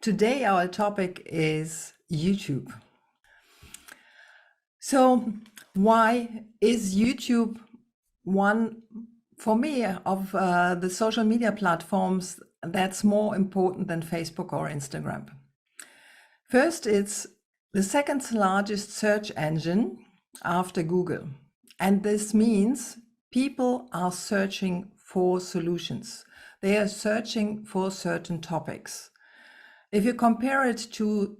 Today, our topic is YouTube. So, why is YouTube one, for me, of the social media platforms that's more important than Facebook or Instagram? First, it's the second largest search engine after Google. And this means people are searching for solutions. They are searching for certain topics. If you compare it to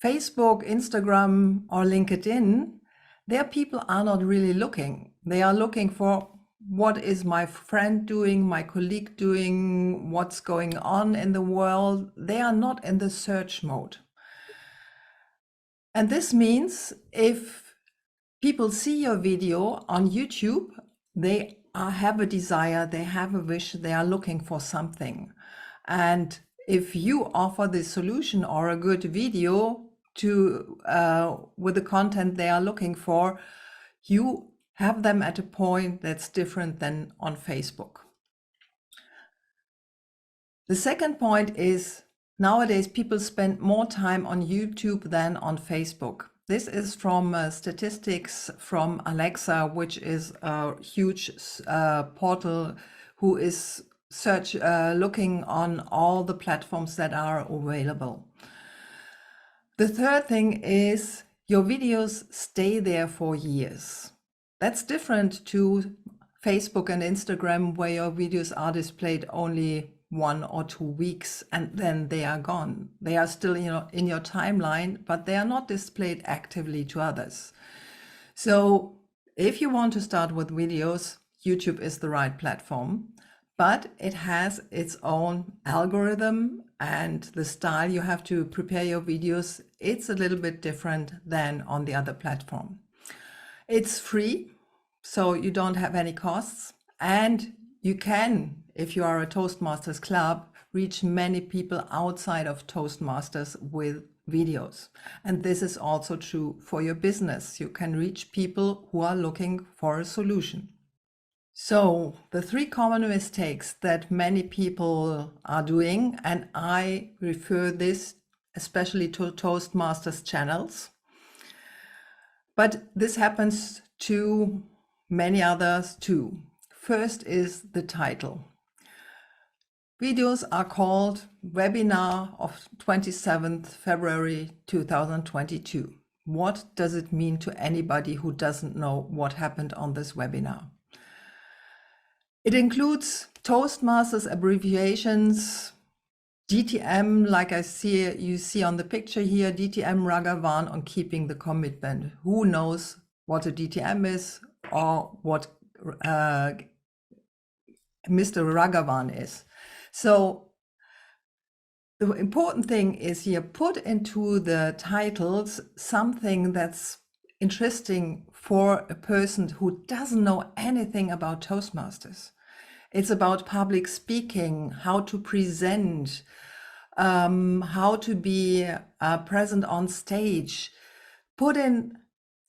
Facebook, Instagram, or LinkedIn, there people are not really looking. They are looking for what is my friend doing, my colleague doing, what's going on in the world. They are not in the search mode. And this means if people see your video on YouTube, they have a desire, they have a wish, they are looking for something. And if you offer the solution or a good video to with the content they are looking for, you have them at a point that's different than on Facebook. The second point is nowadays people spend more time on YouTube than on Facebook. This is from statistics from Alexa, which is a huge portal who is looking on all the platforms that are available. The third thing is your videos stay there for years. That's different to Facebook and Instagram, where your videos are displayed only 1 or 2 weeks and then they are gone. They are still in your timeline, but they are not displayed actively to others. So if you want to start with videos, YouTube is the right platform, but it has its own algorithm and the style you have to prepare your videos. It's a little bit different than on the other platform. It's free, so you don't have any costs, and you can, if you are a Toastmasters club, reach many people outside of Toastmasters with videos. And this is also true for your business. You can reach people who are looking for a solution. So the 3 common mistakes that many people are doing, and I refer this especially to Toastmasters channels, but this happens to many others too. First is the title. Videos are called Webinar of 27th February 2022. What does it mean to anybody who doesn't know what happened on this webinar? It includes Toastmasters abbreviations, DTM, like you see on the picture here, DTM Ragavan on keeping the commitment. Who knows what a DTM is or what Mr. Ragavan is? So the important thing is here, put into the titles something that's interesting for a person who doesn't know anything about Toastmasters. It's about public speaking, how to present, how to be present on stage. Put in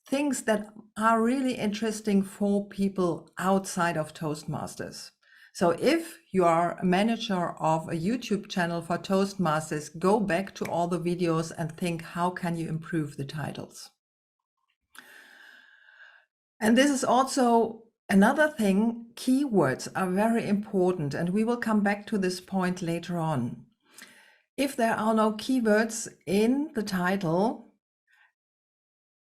things that are really interesting for people outside of Toastmasters. So if you are a manager of a YouTube channel for Toastmasters, go back to all the videos and think, how can you improve the titles? And this is also another thing, keywords are very important, and we will come back to this point later on. If there are no keywords in the title,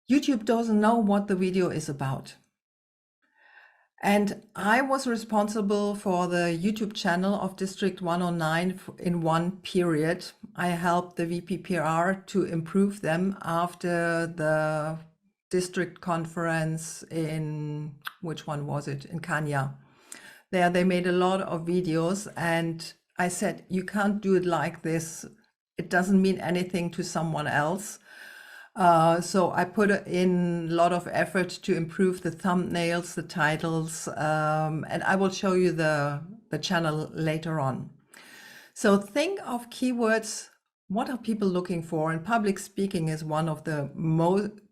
YouTube doesn't know what the video is about. And I was responsible for the YouTube channel of District 109 in one period. I helped the VPPR to improve them after the district conference in, which one was it? In Kenya. There they made a lot of videos and I said, you can't do it like this. It doesn't mean anything to someone else. So I put in a lot of effort to improve the thumbnails, the titles, and I will show you the channel later on. So think of keywords. What are people looking for? And public speaking is one of the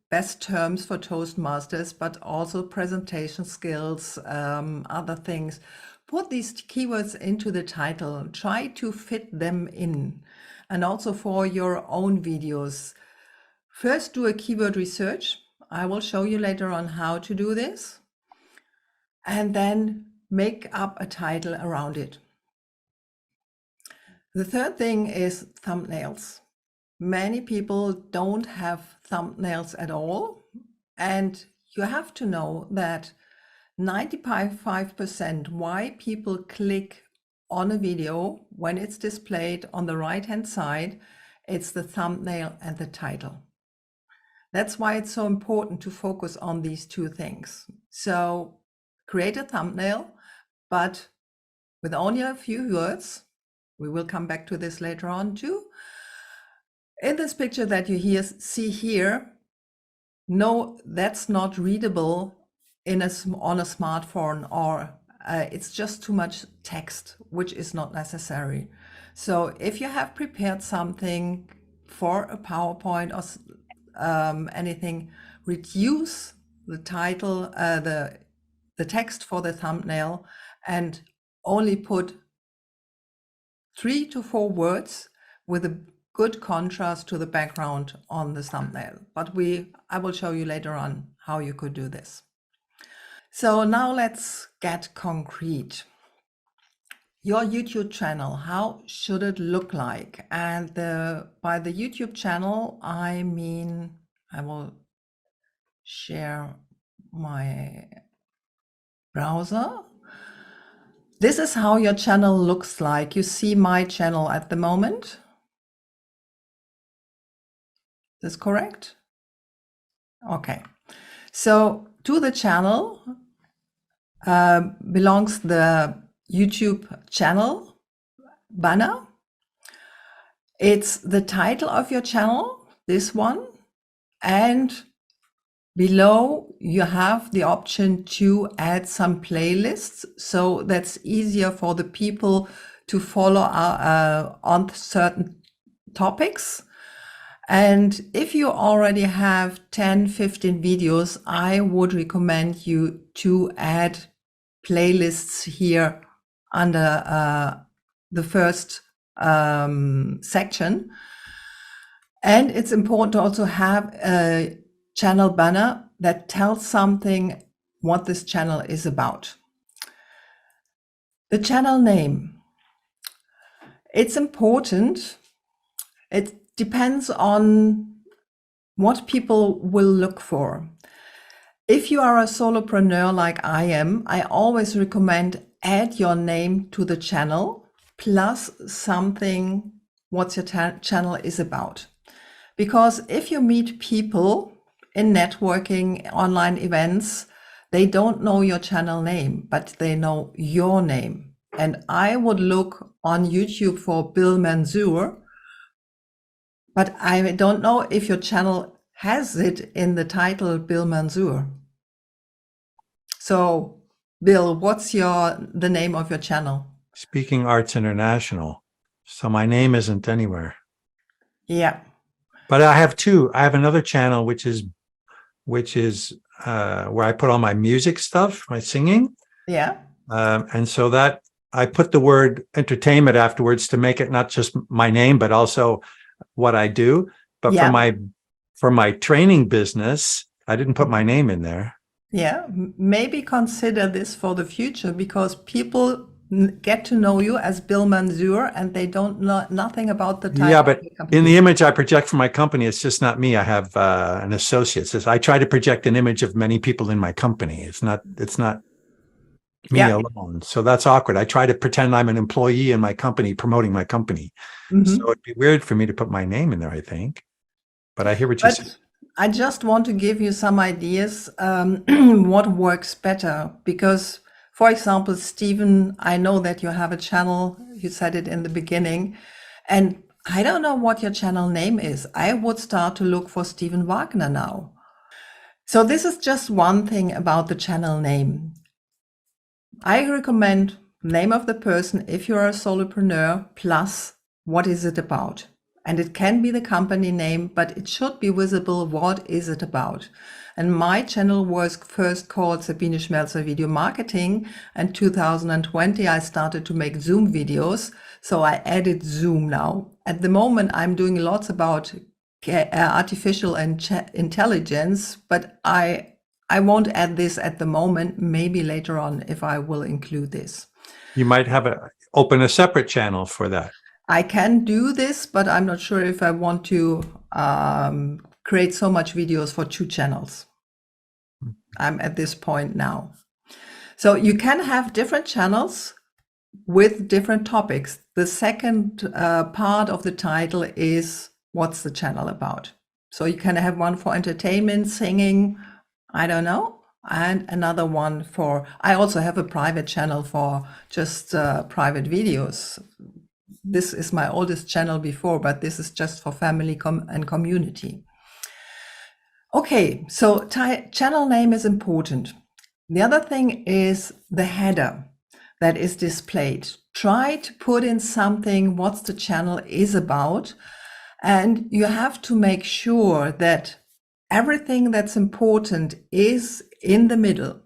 best terms for Toastmasters, but also presentation skills, other things. Put these keywords into the title, try to fit them in. and also for your own videos. First, do a keyword research. I will show you later on how to do this. And then make up a title around it. The third thing is thumbnails. Many people don't have thumbnails at all. And you have to know that 95% why people click on a video when it's displayed on the right-hand side, it's the thumbnail and the title. That's why it's so important to focus on these two things. So create a thumbnail, but with only a few words. We will come back to this later on too. In this picture that you see here, no, that's not readable on a smartphone, or it's just too much text, which is not necessary. So if you have prepared something for a PowerPoint or anything, reduce the title, the text for the thumbnail, and only put 3 to 4 words with a good contrast to the background on the thumbnail. But I will show you later on how you could do this. So now let's get concrete. Your YouTube channel, how should it look like? And by the YouTube channel, I mean, I will share my browser. This is how your channel looks like. You see my channel at the moment. Is this correct? Okay. So to the channel belongs the YouTube channel banner. It's the title of your channel, this one, and below you have the option to add some playlists, so that's easier for the people to follow on certain topics. And if you already have 10, 15 videos, I would recommend you to add playlists here under the first section. And it's important to also have a channel banner that tells something what this channel is about. The channel name. It's important. It depends on what people will look for. If you are a solopreneur like I am, I always recommend add your name to the channel plus something what your channel is about. Because if you meet people in networking, online events, they don't know your channel name, but they know your name. And I would look on YouTube for Bill Mansour, but I don't know if your channel has it in the title Bill Mansour. So, Bill, what's the name of your channel? Speaking Arts International. So my name isn't anywhere. Yeah. But I have two. I have another channel which is where I put all my music stuff, my singing. Yeah. And so that I put the word entertainment afterwards to make it not just my name, but also what I do. But yeah. for my training business, I didn't put my name in there. Yeah, maybe consider this for the future, because people get to know you as Bill Mansour and they don't know nothing about the title. Yeah, but in the image I project for my company, it's just not me. I have an associate. I try to project an image of many people in my company. It's not me alone. So that's awkward. I try to pretend I'm an employee in my company, promoting my company. Mm-hmm. So it'd be weird for me to put my name in there, I think. But I hear what you're saying. I just want to give you some ideas what works better, because, for example, Stephen, I know that you have a channel, you said it in the beginning, and I don't know what your channel name is. I would start to look for Stephen Wagner now. So this is just one thing about the channel name. I recommend name of the person if you're a solopreneur plus what is it about. And it can be the company name, but it should be visible. What is it about? And my channel was first called Sabine Schmelzer Video Marketing. And 2020, I started to make Zoom videos. So I added Zoom now. At the moment, I'm doing lots about artificial intelligence, but I won't add this at the moment. Maybe later on, if I will include this. You might have open a separate channel for that. I can do this, but I'm not sure if I want to create so much videos for 2 channels. I'm at this point now. So you can have different channels with different topics. The second part of the title is what's the channel about. So you can have one for entertainment, singing, I don't know, and another one for, I also have a private channel for just private videos. This is my oldest channel before, but this is just for family and community. Okay, so channel name is important. The other thing is the header that is displayed. Try to put in something what the channel is about, and you have to make sure that everything that's important is in the middle.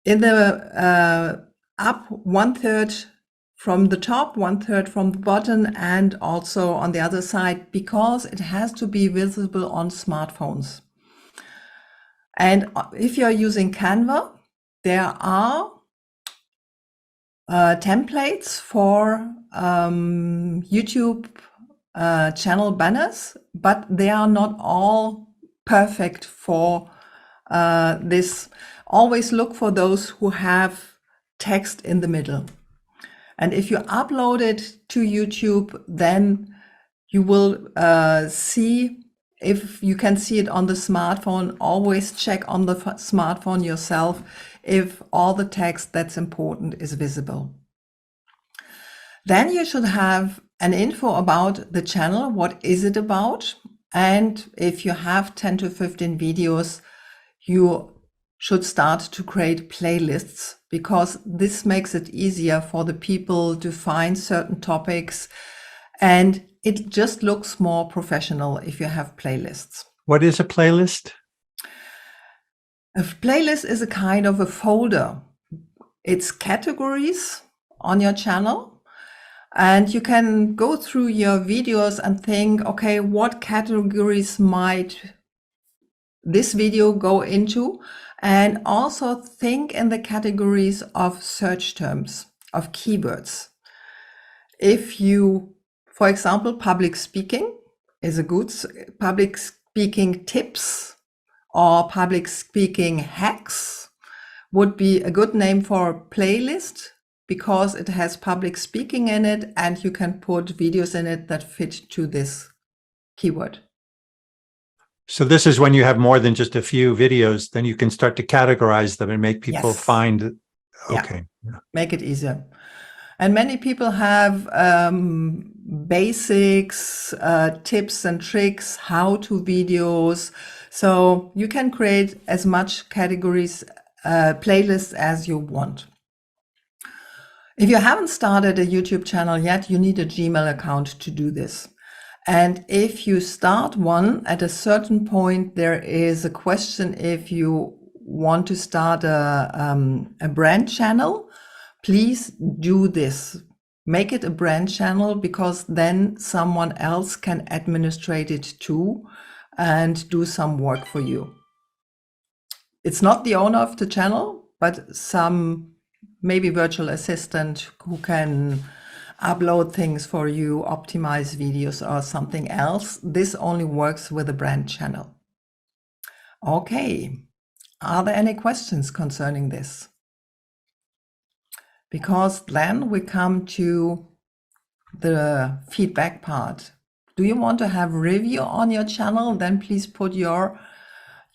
In the up 1/3 from the top, 1/3 from the bottom, and also on the other side, because it has to be visible on smartphones. And if you're using Canva, there are templates for YouTube channel banners, but they are not all perfect for this. Always look for those who have text in the middle. And if you upload it to YouTube, then you will see, if you can see it on the smartphone, always check on the smartphone yourself if all the text that's important is visible. Then you should have an info about the channel. What is it about? And if you have 10 to 15 videos, you should start to create playlists, because this makes it easier for the people to find certain topics, and it just looks more professional if you have playlists. What is a playlist? A playlist is a kind of a folder. It's categories on your channel, and you can go through your videos and think, okay, what categories might this video go into? And also think in the categories of search terms, of keywords. If you, for example, public speaking is a good, public speaking tips or public speaking hacks would be a good name for a playlist, because it has public speaking in it and you can put videos in it that fit to this keyword. So this is when you have more than just a few videos, then you can start to categorize them and make people find. Okay. Yeah. Make it easier. And many people have basics, tips and tricks, how to videos. So you can create as much categories, playlists as you want. If you haven't started a YouTube channel yet, you need a Gmail account to do this. And if you start one, at a certain point, there is a question if you want to start a brand channel. Please do this. Make it a brand channel, because then someone else can administrate it too and do some work for you. It's not the owner of the channel, but some maybe virtual assistant who can upload things for you, optimize videos or something else. This only works with a brand channel. Okay, are there any questions concerning this? Because then we come to the feedback part. Do you want to have review on your channel? Then please put your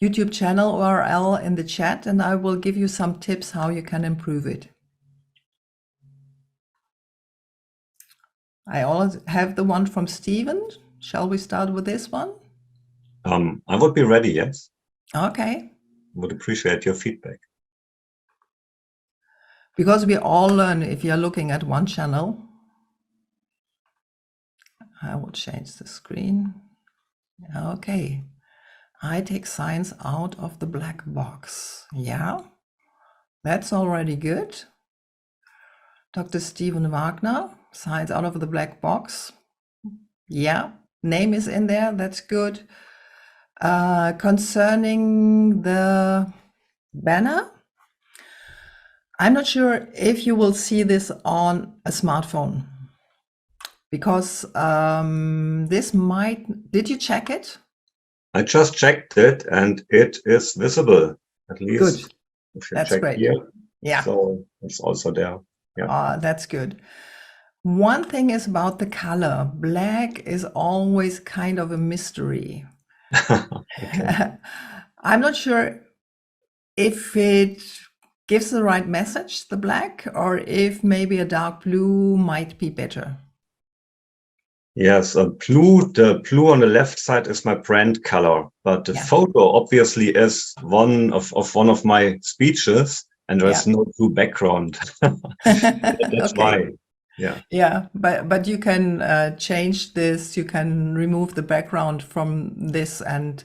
YouTube channel URL in the chat and I will give you some tips how you can improve it. I always have the one from Steven. Shall we start with this one? I would be ready, yes. Okay. Would appreciate your feedback. Because we all learn if you're looking at one channel. I will change the screen. Okay. I take science out of the black box. Yeah, that's already good. Dr. Stephen Wagner, science out of the black box. Yeah, name is in there. That's good. Concerning the banner, I'm not sure if you will see this on a smartphone because this might. Did you check it? I just checked it and it is visible, at Good. least if you That's check great. here. Yeah. So it's also there. Yeah. That's good. One thing is about the color. Black is always kind of a mystery. Okay. I'm not sure if it gives the right message, the black, or if maybe a dark blue might be better. Yes, the blue on the left side is my brand color, but the Yeah. photo obviously is one of my speeches, and there's Yeah. no blue background. That's Okay. why. Yeah. Yeah, but you can change this. You can remove the background from this and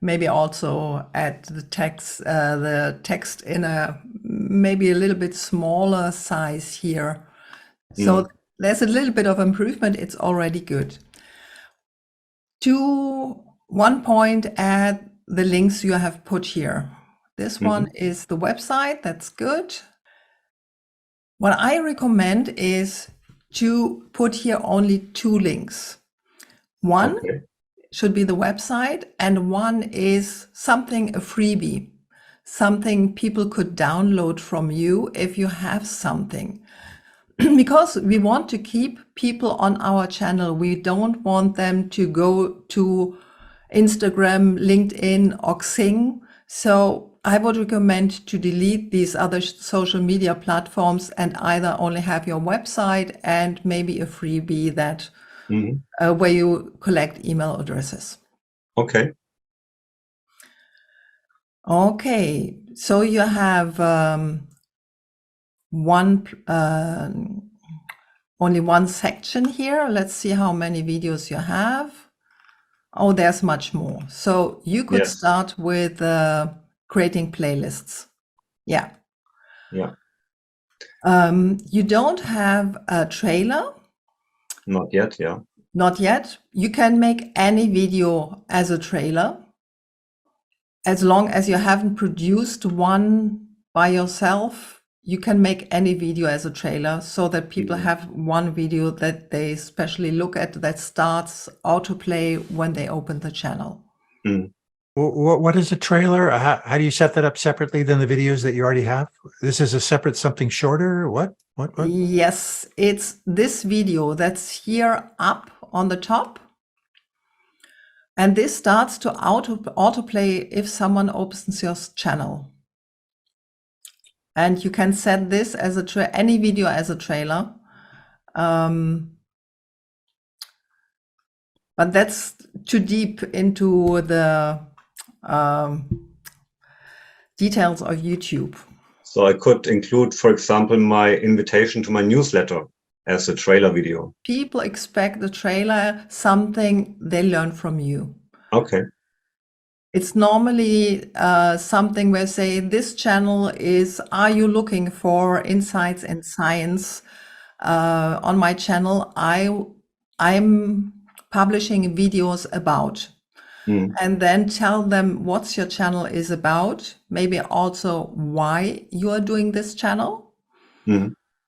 maybe also add the text in a maybe a little bit smaller size here. So there's a little bit of improvement. It's already good. To one point, add the links you have put here. This one is the website. That's good. What I recommend is to put here only 2 links. One Okay. should be the website, and one is something, a freebie, something people could download from you if you have something. Because we want to keep people on our channel. We don't want them to go to Instagram, LinkedIn, or Xing. So I would recommend to delete these other social media platforms and either only have your website and maybe a freebie that where you collect email addresses. Okay. Okay, so you have only one section here. Let's see how many videos you have. Oh, there's much more. So you could Yes. start with creating playlists. Yeah. Yeah. You don't have a trailer? Not yet. Yeah. Not yet. You can make any video as a trailer, as long as you haven't produced one by yourself. You can make any video as a trailer so that people have one video that they especially look at that starts autoplay when they open the channel. What is a trailer? How do you set that up separately than the videos that you already have? This is a separate something shorter? What? Yes, it's this video that's here up on the top. And this starts to autoplay if someone opens your channel. And you can set this as any video as a trailer. But that's too deep into the details of YouTube. So I could include, for example, my invitation to my newsletter as a trailer video. People expect the trailer something they learn from you. Okay. It's normally something where say this channel is, are you looking for insights in science? On my channel, I'm publishing videos about, and then tell them what your channel is about, maybe also why you are doing this channel.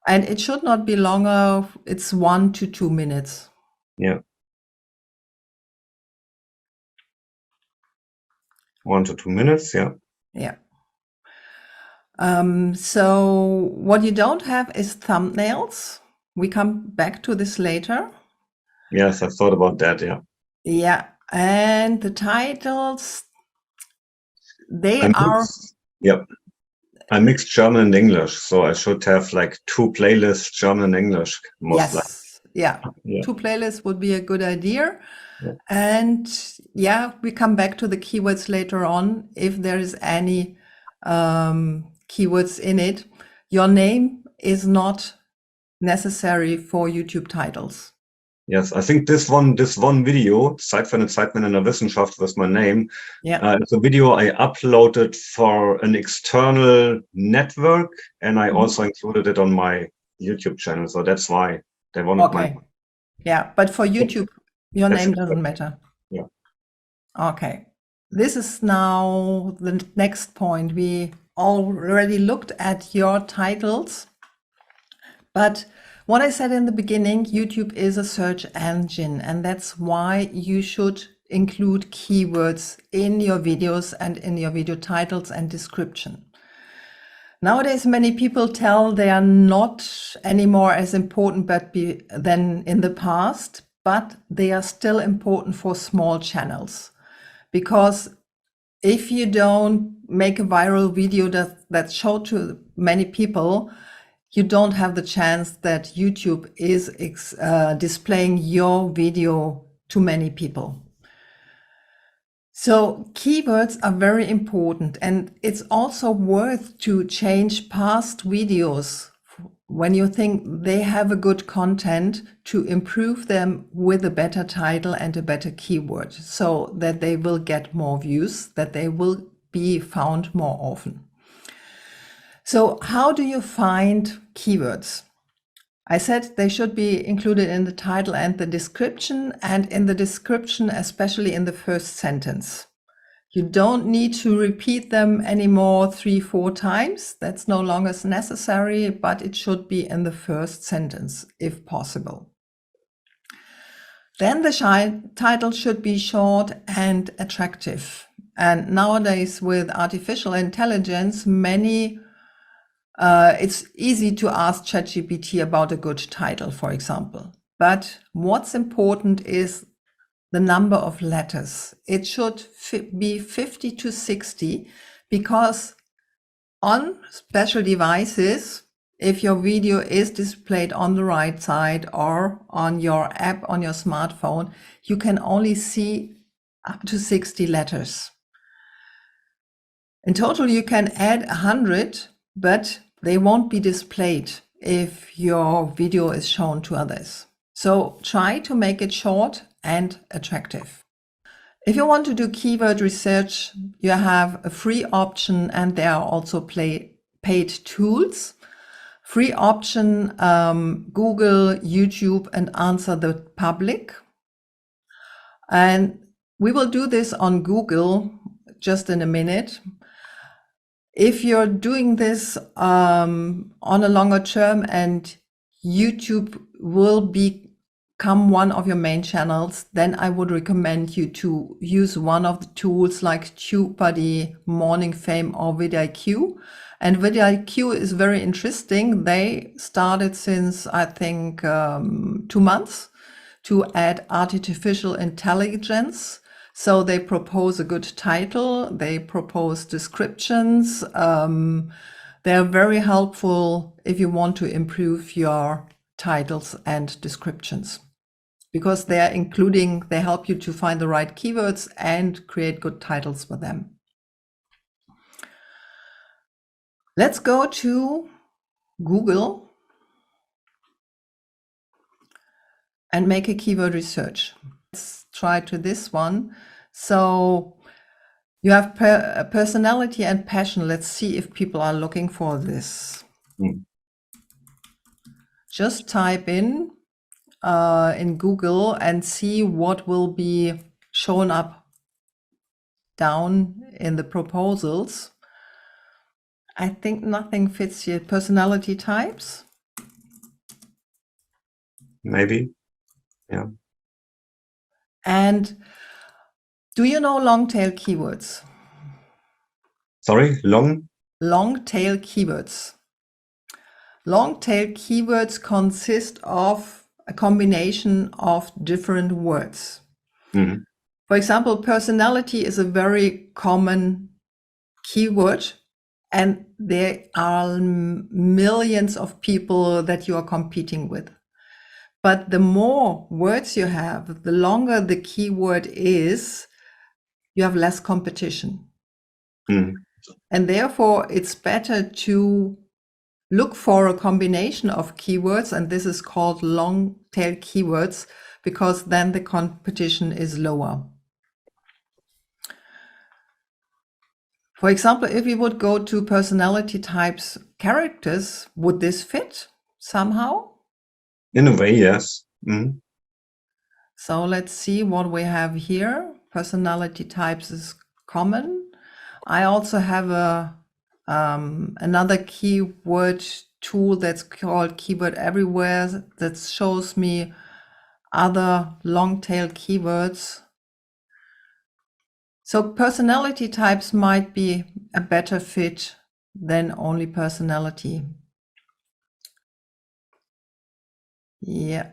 And it should not be longer. It's 1 to 2 minutes. Yeah. 1 to 2 minutes. Yeah. Yeah. So what you don't have is thumbnails. We come back to this later. Yes, I thought about that. Yeah. Yeah. And the titles, they are. Yep. I mixed German and English, so I should have like 2 playlists, German and English. Yes. Yeah. 2 playlists would be a good idea. Yeah. And yeah, we come back to the keywords later on. If there is any keywords in it, your name is not necessary for YouTube titles. Yes, I think this one video, Zeitmann in der Wissenschaft, was my name. Yeah. It's a video I uploaded for an external network, and I also included it on my YouTube channel. So that's why they wanted Okay. Yeah, but for YouTube, your That's name it. doesn't matter. Yeah. Okay. This is now the next point. We already looked at your titles, but what I said in the beginning, YouTube is a search engine, and that's why you should include keywords in your videos and in your video titles and description. Nowadays, many people tell they are not anymore as important than in the past, but they are still important for small channels. Because if you don't make a viral video that's shown to many people, you don't have the chance that YouTube is displaying your video to many people. So keywords are very important, and it's also worth to change past videos when you think they have a good content to improve them with a better title and a better keyword so that they will get more views, that they will be found more often. So how do you find keywords? I said they should be included in the title and the description, and in the description, especially in the first sentence. You don't need to repeat them anymore 3-4 times. That's no longer necessary, but it should be in the first sentence if possible. Then the title should be short and attractive. And nowadays with artificial intelligence, it's easy to ask ChatGPT about a good title, for example. But what's important is the number of letters. It should be 50 to 60, because on special devices, if your video is displayed on the right side or on your app on your smartphone, you can only see up to 60 letters. In total, you can add 100, but they won't be displayed if your video is shown to others. So try to make it short and attractive. If you want to do keyword research, you have a free option, and there are also paid tools. Free option, Google, YouTube, and Answer the Public. And we will do this on Google just in a minute. If you're doing this on a longer term and YouTube will become one of your main channels, then I would recommend you to use one of the tools like TubeBuddy, Morning Fame, or vidIQ. And vidIQ is very interesting. They started since, I think, 2 months to add artificial intelligence. So they propose a good title, they propose descriptions. They're very helpful if you want to improve your titles and descriptions, because they help you to find the right keywords and create good titles for them. Let's go to Google and make a keyword research. Let's try to this one. So you have personality and passion. Let's see if people are looking for this. Just type in Google and see what will be shown up down in the proposals. I think nothing fits here. Personality types? Maybe, yeah. And do you know long tail keywords? Sorry, long? Long tail keywords. Long tail keywords consist of a combination of different words. Mhm. For example, personality is a very common keyword, and there are millions of people that you are competing with. But the more words you have, the longer the keyword is, you have less competition. Mhm. And therefore, it's better to look for a combination of keywords, and this is called long tail keywords, because then the competition is lower. For example, if we would go to personality types, characters, would this fit somehow? In a way, yes. Mm. So let's see what we have here. Personality types is common. I also have a another keyword tool that's called Keyword Everywhere that shows me other long tail keywords. So personality types might be a better fit than only personality. Yeah.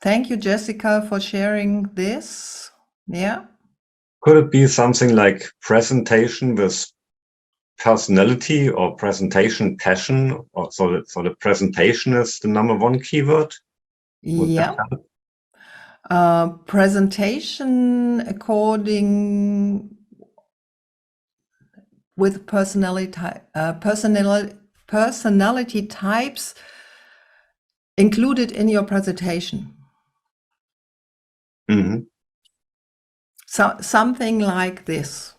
Thank you, Jessica, for sharing this. Yeah. Could it be something like presentation with personality or presentation passion? Or so the presentation is the number one keyword? Would that Yeah. help? Presentation according with personality types included in your presentation. Mm-hmm. So something like this.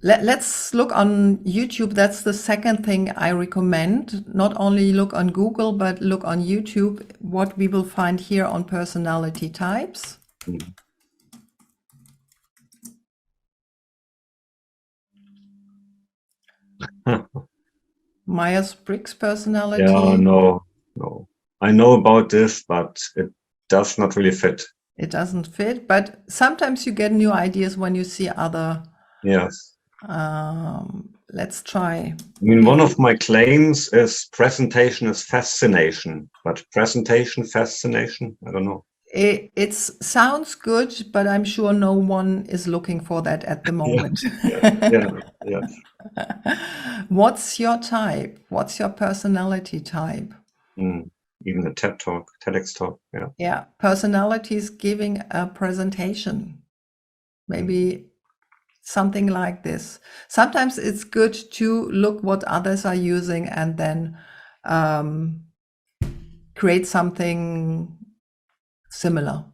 Let's look on YouTube. That's the second thing I recommend. Not only look on Google, but look on YouTube, what we will find here on personality types. Mm-hmm. Myers-Briggs personality. Yeah, no. I know about this, but it does not really fit. It doesn't fit, but sometimes you get new ideas when you see other. Yes. Let's try. I mean, one of my claims is presentation is fascination, but presentation, fascination, I don't know. It sounds good, but I'm sure no one is looking for that at the moment. Yeah. What's your type? What's your personality type? Even a TED talk, TEDx talk. Yeah. Yeah, personality is giving a presentation. Maybe something like this. Sometimes it's good to look what others are using and then create something similar.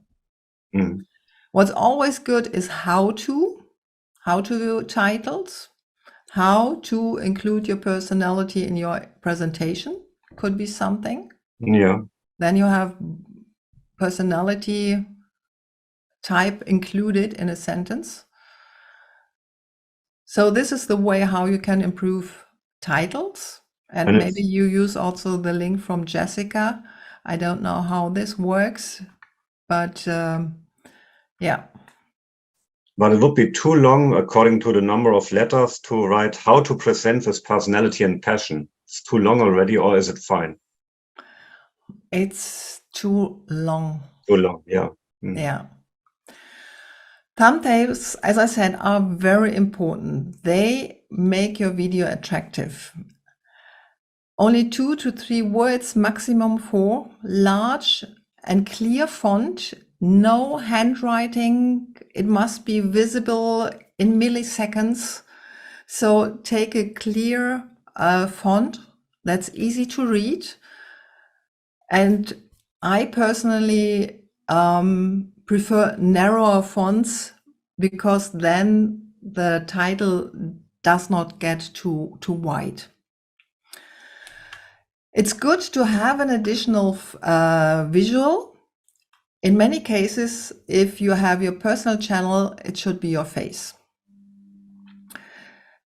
What's always good is how to titles, how to include your personality in your presentation could be something. Yeah. Then you have personality type included in a sentence. So this is the way how you can improve titles. And maybe you use also the link from Jessica. I don't know how this works, but yeah. But it would be too long, according to the number of letters, to write how to present with personality and passion. It's too long already, or is it fine? It's too long. Too long, yeah. Yeah. Thumbnails, as I said, are very important. They make your video attractive. Only 2 to 3 words, maximum 4, large and clear font, no handwriting. It must be visible in milliseconds. So take a clear font that's easy to read. And I personally prefer narrower fonts because then the title does not get too wide. It's good to have an additional visual. In many cases, if you have your personal channel, it should be your face.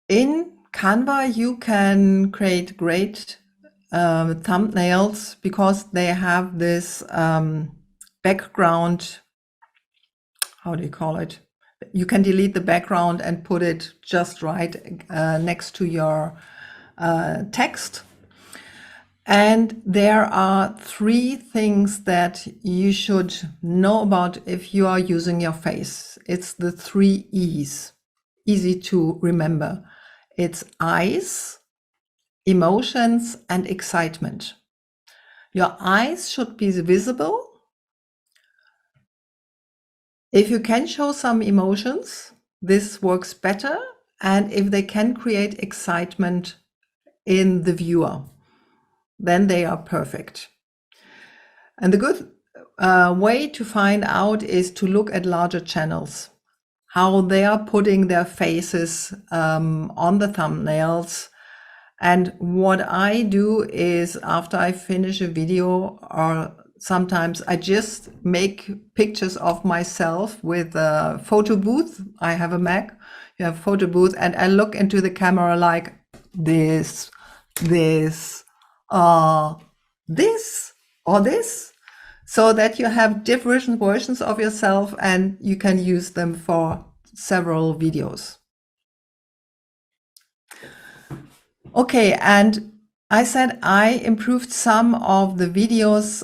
In Canva, you can create great thumbnails because they have this background. How do you call it? You can delete the background and put it just right next to your text. And there are 3 things that you should know about if you are using your face. It's the 3 E's, easy to remember. It's eyes, emotions, and excitement. Your eyes should be visible. If you can show some emotions, this works better. And if they can create excitement in the viewer. then they are perfect. And the good way to find out is to look at larger channels, how they are putting their faces on the thumbnails. And what I do is, after I finish a video, or sometimes I just make pictures of myself with a photo booth. I have a Mac, you have a photo booth, and I look into the camera like this, or this, so that you have different versions of yourself and you can use them for several videos. Okay, and I said I improved some of the videos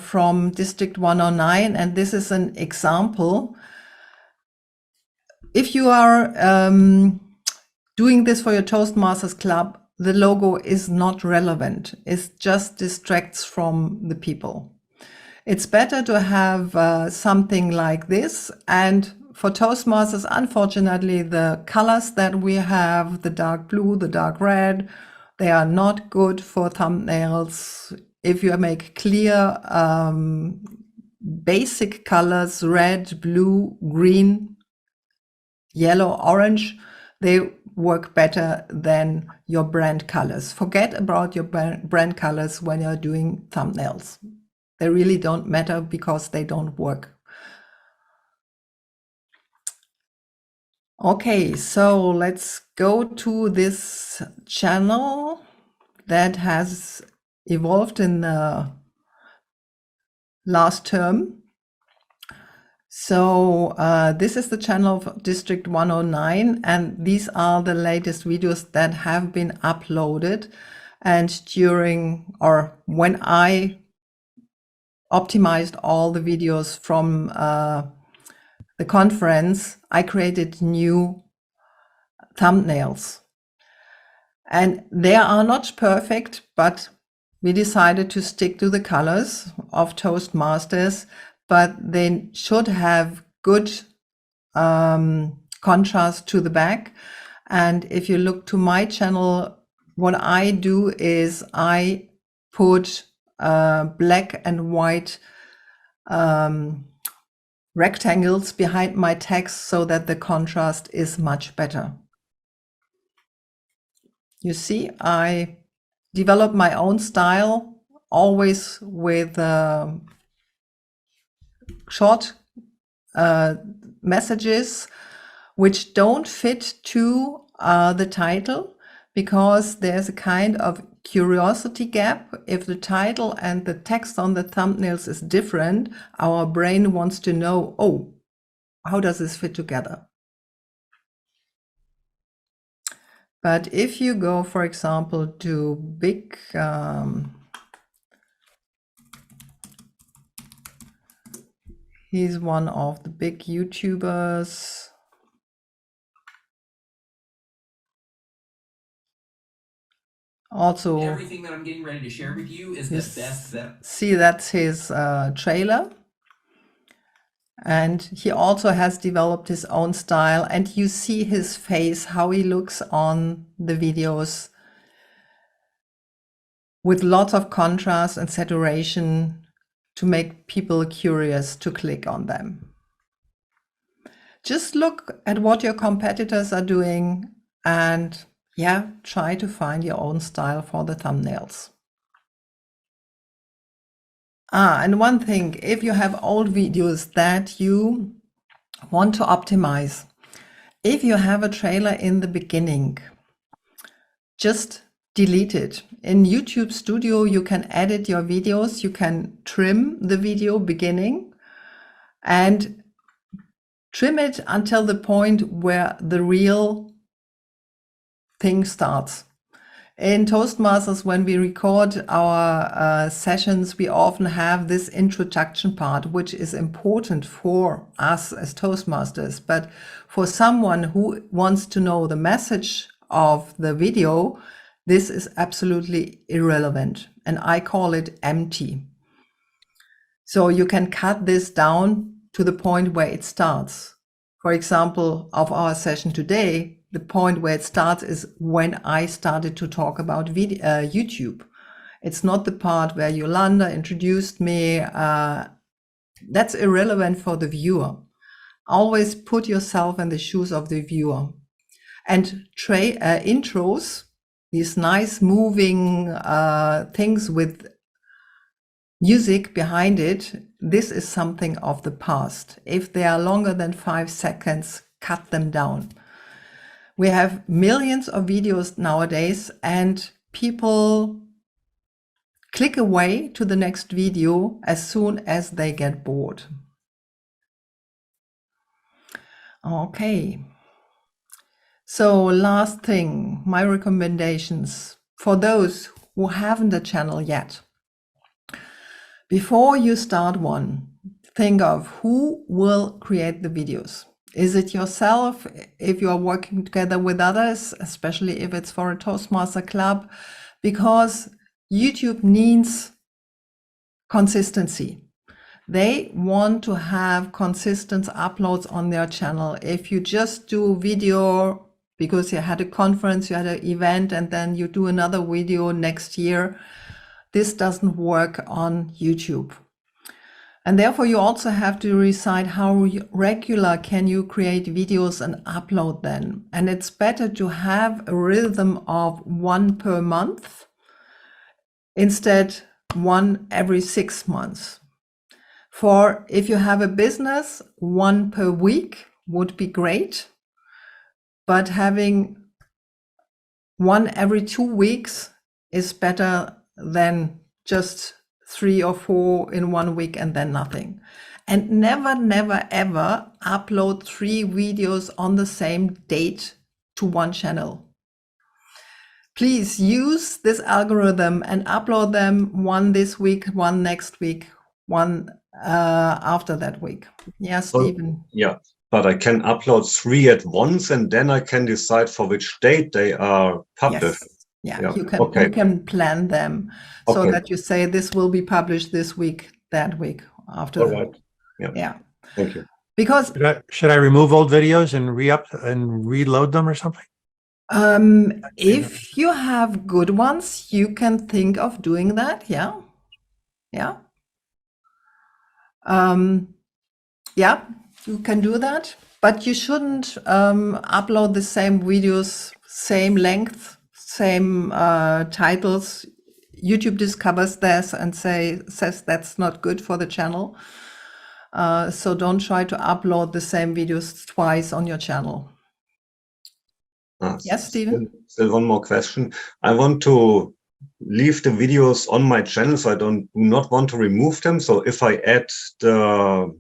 from District 109, and this is an example. If you are doing this for your Toastmasters Club, the logo is not relevant. It just distracts from the people. It's better to have something like this. And for Toastmasters, unfortunately, the colors that we have, the dark blue, the dark red, they are not good for thumbnails. If you make clear basic colors, red, blue, green, yellow, orange, they work better than your brand colors. Forget about your brand colors when you're doing thumbnails. They really don't matter because they don't work. Okay, so let's go to this channel that has evolved in the last term. So this is the channel of District 109, and these are the latest videos that have been uploaded. And during, or when I optimized all the videos from the conference, I created new thumbnails. And they are not perfect, but we decided to stick to the colors of Toastmasters, but they should have good contrast to the back. And if you look to my channel, what I do is I put black and white rectangles behind my text so that the contrast is much better. You see, I develop my own style, always with short messages which don't fit to the title, because there's a kind of curiosity gap. If the title and the text on the thumbnails is different, our brain wants to know, oh, how does this fit together? But if you go, for example, to big he's one of the big YouTubers. Also, everything that I'm getting ready to share with you is the best that. See, that's his trailer. And he also has developed his own style, and you see his face, how he looks on the videos, with lots of contrast and saturation to make people curious to click on them. Just look at what your competitors are doing and try to find your own style for the thumbnails. And one thing, if you have old videos that you want to optimize, if you have a trailer in the beginning, just delete it. In YouTube Studio, you can edit your videos, you can trim the video beginning and trim it until the point where the real thing starts. In Toastmasters, when we record our sessions, we often have this introduction part, which is important for us as Toastmasters. But for someone who wants to know the message of the video, this is absolutely irrelevant. And I call it empty. So you can cut this down to the point where it starts. For example, of our session today, the point where it starts is when I started to talk about YouTube. It's not the part where Yolanda introduced me. That's irrelevant for the viewer. Always put yourself in the shoes of the viewer. And intros, these nice moving things with music behind it, this is something of the past. If they are longer than 5 seconds, cut them down. We have millions of videos nowadays, and people click away to the next video as soon as they get bored. Okay. So last thing, my recommendations for those who haven't a channel yet. Before you start one, think of who will create the videos. Is it yourself? If you are working together with others, especially if it's for a Toastmaster club, because YouTube needs consistency. They want to have consistent uploads on their channel. If you just do video because you had a conference, you had an event, and then you do another video next year, this doesn't work on YouTube. And therefore you also have to decide how regular can you create videos and upload them. And it's better to have a rhythm of 1 per month instead 1 every 6 months. For if you have a business, 1 per week would be great, but having 1 every 2 weeks is better than just 3 or 4 in 1 week and then nothing. And never, never, ever upload 3 videos on the same date to one channel. Please use this algorithm and upload them 1 this week, 1 next week, 1 after that week. Yeah, Stephen. Yeah, but I can upload 3 at once, and then I can decide for which date they are published. Yes. Yeah, Yeah. you can plan them so that you say this will be published this week, that week, after All that. right. Yeah. Thank you. Because should I remove old videos and reload them or something? if you have good ones, you can think of doing that. Yeah. Yeah. Yeah, you can do that, but you shouldn't upload the same videos, same length, same titles. YouTube discovers this and says that's not good for the channel. So don't try to upload the same videos twice on your channel. Yes, Stephen? Still one more question. I want to leave the videos on my channel, so I do not want to remove them. So if I add the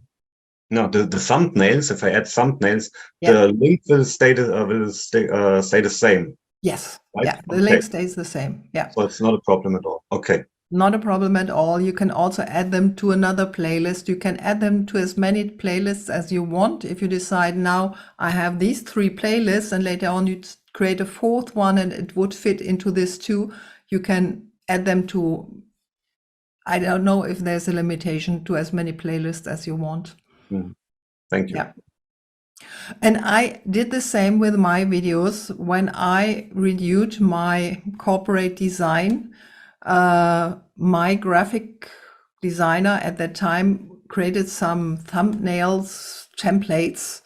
thumbnails, if I add thumbnails, the link will stay the same. Yes. Right? Yeah, the link stays the same. Yeah. So it's not a problem at all. Okay. Not a problem at all. You can also add them to another playlist. You can add them to as many playlists as you want. If you decide now I have these 3 playlists and later on you create a 4th one and it would fit into this too, you can add them to, I don't know if there's a limitation to as many playlists as you want. Thank you. Yeah. And I did the same with my videos. When I reviewed my corporate design, my graphic designer at that time created some thumbnails templates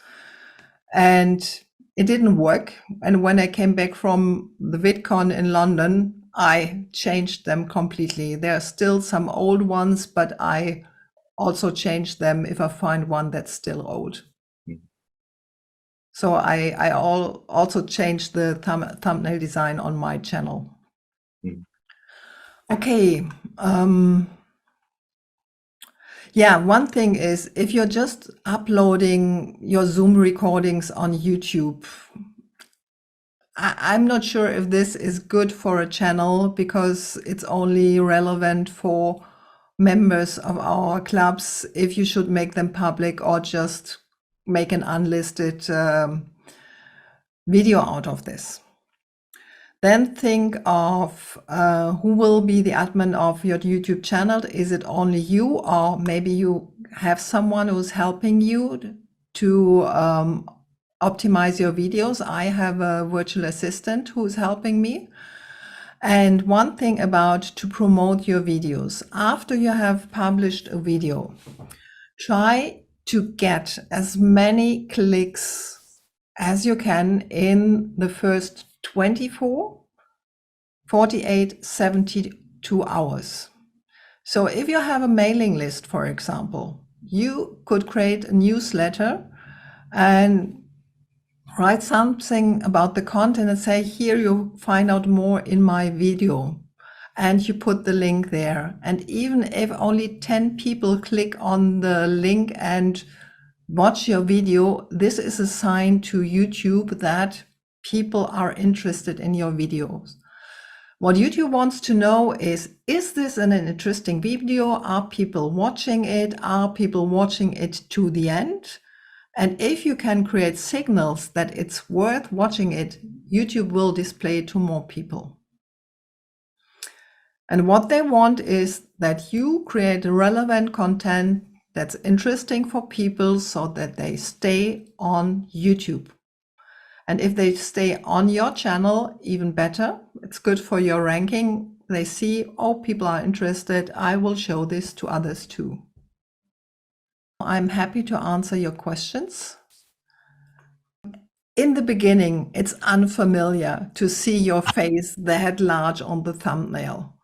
and it didn't work. And when I came back from the VidCon in London, I changed them completely. There are still some old ones, but I also change them if I find one that's still old. So I also changed the thumbnail design on my channel. Okay. Yeah, one thing is if you're just uploading your Zoom recordings on YouTube, I'm not sure if this is good for a channel because it's only relevant for members of our clubs. If you should make them public or just make an unlisted video out of this. Then think of who will be the admin of your YouTube channel. Is it only you, or maybe you have someone who's helping you to optimize your videos? I have a virtual assistant who's helping me. And one thing about to promote your videos, after you have published a video, try to get as many clicks as you can in the first 24, 48, 72 hours. So if you have a mailing list, for example, you could create a newsletter and write something about the content and say, here you find out more in my video. And you put the link there. And even if only 10 people click on the link and watch your video, this is a sign to YouTube that people are interested in your videos. What YouTube wants to know is this an interesting video? Are people watching it? Are people watching it to the end? And if you can create signals that it's worth watching it, YouTube will display it to more people. And what they want is that you create relevant content that's interesting for people so that they stay on YouTube. And if they stay on your channel, even better. It's good for your ranking. They see, oh, people are interested. I will show this to others too. I'm happy to answer your questions. In the beginning, it's unfamiliar to see your face that large on the thumbnail.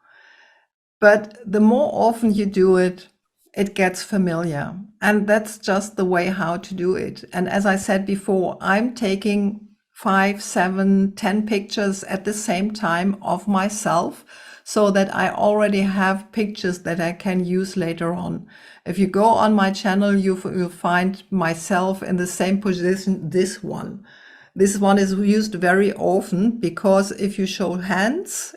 But the more often you do it, it gets familiar. And that's just the way how to do it. And as I said before, I'm taking 5, 7, 10 pictures at the same time of myself so that I already have pictures that I can use later on. If you go on my channel, you'll find myself in the same position, this one. This one is used very often because if you show hands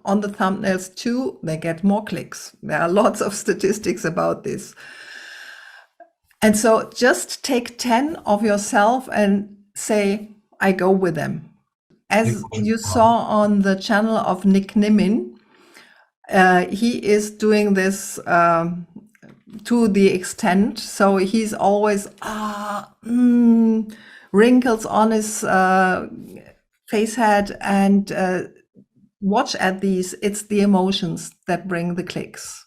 on the thumbnails too, they get more clicks. There are lots of statistics about this. And so just take 10 of yourself and say, I go with them. As you saw on the channel of Nick Nimin, he is doing this to the extent. So he's always, wrinkles on his face head, and watch at these. It's the emotions that bring the clicks.